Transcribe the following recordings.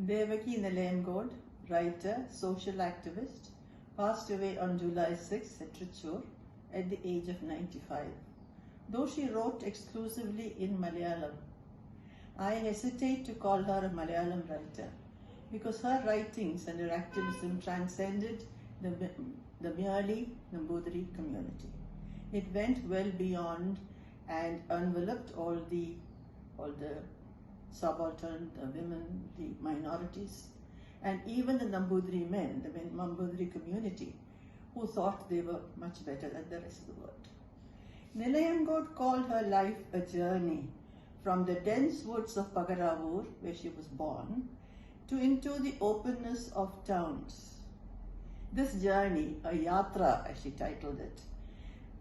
Devaki Nilayamgode, writer, social activist, passed away on July 6 at Trichure at the age of 95. Though she wrote exclusively in Malayalam, I hesitate to call her a Malayalam writer because her writings and her activism transcended the merely Nambudiri community. It went well beyond and enveloped all the subaltern, the women, the minorities, and even the Nambudiri men, the Nambudiri community, who thought they were much better than the rest of the world. Nilayamgode called her life a journey from the dense woods of Pagaravur, where she was born, to into the openness of towns. This journey, a yatra as she titled it,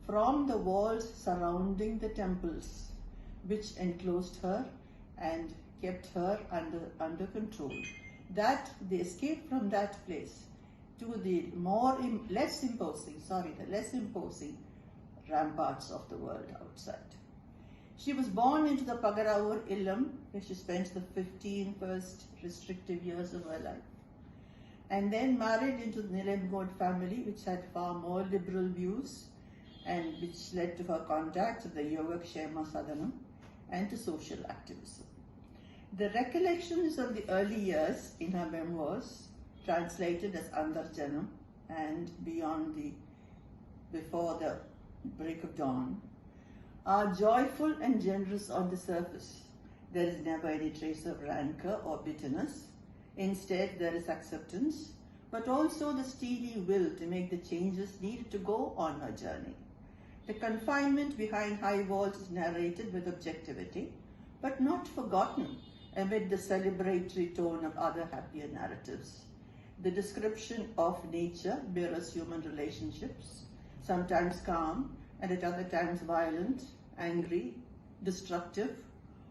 from the walls surrounding the temples, which enclosed her and kept her under control, that the escape from that place to the less imposing ramparts of the world outside. She was born into the Pagaravur Illam, where she spent the 15 first restrictive years of her life, and then married into the Nilayamgode family, which had far more liberal views and which led to her contacts with the Yogakshema Sadanam and to social activism. The recollections of the early years in her memoirs, translated as Andarjanam and before the break of dawn, are joyful and generous on the surface. There is never any trace of rancor or bitterness. Instead, there is acceptance, but also the steely will to make the changes needed to go on her journey. The confinement behind high walls is narrated with objectivity, but not forgotten amid the celebratory tone of other happier narratives. The description of nature mirrors human relationships, sometimes calm and at other times violent, angry, destructive.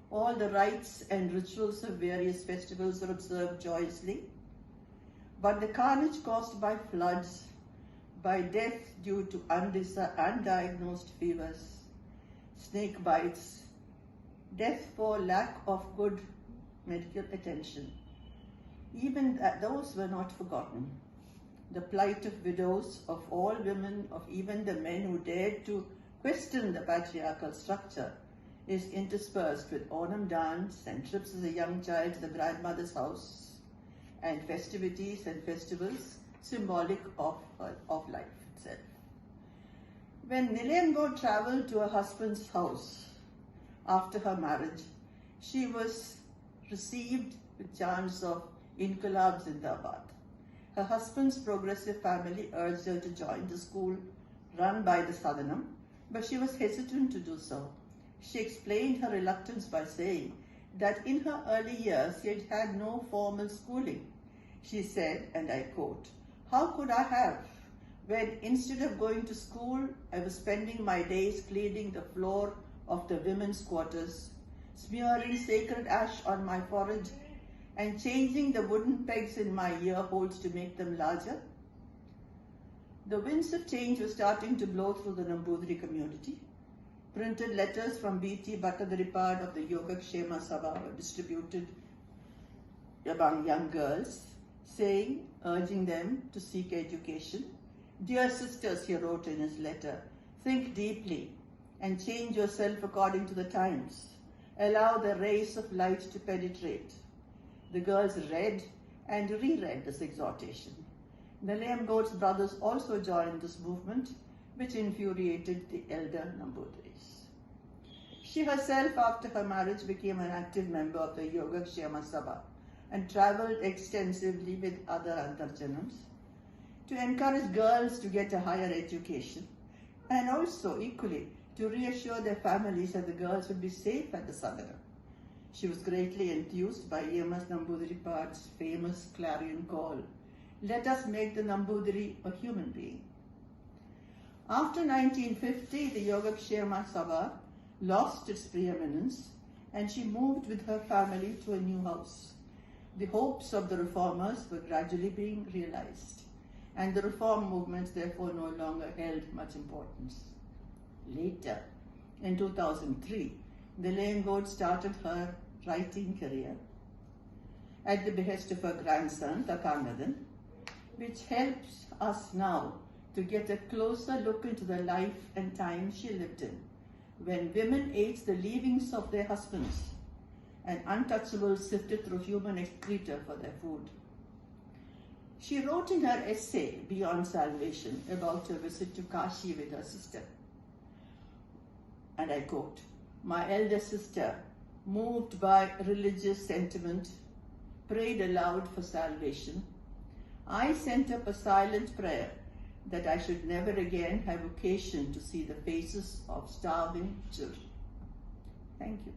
All the rites and rituals of various festivals are observed joyously, but the carnage caused by floods, by death due to undiagnosed fevers, snake bites, death for lack of good medical attention, even those were not forgotten. The plight of widows, of all women, of even the men who dared to question the patriarchal structure, is interspersed with Onam dance and trips as a young child to the grandmother's house, and festivities and festivals symbolic of life itself. When Nilayamgode travelled to her husband's house after her marriage, she was received with chants of Inqilab Zindabad. Her husband's progressive family urged her to join the school run by the Sadanam, but she was hesitant to do so. She explained her reluctance by saying that in her early years she had had no formal schooling. She said, and I quote, "How could I have, when instead of going to school, I was spending my days cleaning the floor of the women's quarters, smearing sacred ash on my forehead, and changing the wooden pegs in my ear holes to make them larger?" The winds of change were starting to blow through the Nambudiri community. Printed letters from B.T. Bhattadripad of the Yogakshema Sabha were distributed among young girls, urging them to seek education. "Dear sisters," he wrote in his letter, "think deeply and change yourself according to the times. Allow the rays of light to penetrate." The girls read and reread this exhortation. Nilayamgode's brothers also joined this movement, which infuriated the elder Nambudiris. She herself, after her marriage, became an active member of the Yogakshema Sabha and travelled extensively with other Antarjanams to encourage girls to get a higher education, and also equally to reassure their families that the girls would be safe at the Sadanam. She was greatly enthused by E.M.S. Nambudiripad's famous clarion call, "Let us make the Nambudiri a human being." After 1950, the Yogakshema Sabha lost its preeminence and she moved with her family to a new house. The hopes of the reformers were gradually being realized, and the reform movement therefore no longer held much importance. Later, in 2003, Nilayamgode started her writing career at the behest of her grandson, Takanathan, which helps us now to get a closer look into the life and time she lived in, when women ate the leavings of their husbands and untouchables sifted through human excreta for their food. She wrote in her essay, Beyond Salvation, about her visit to Kashi with her sister. And I quote, "My elder sister, moved by religious sentiment, prayed aloud for salvation. I sent up a silent prayer that I should never again have occasion to see the faces of starving children." Thank you.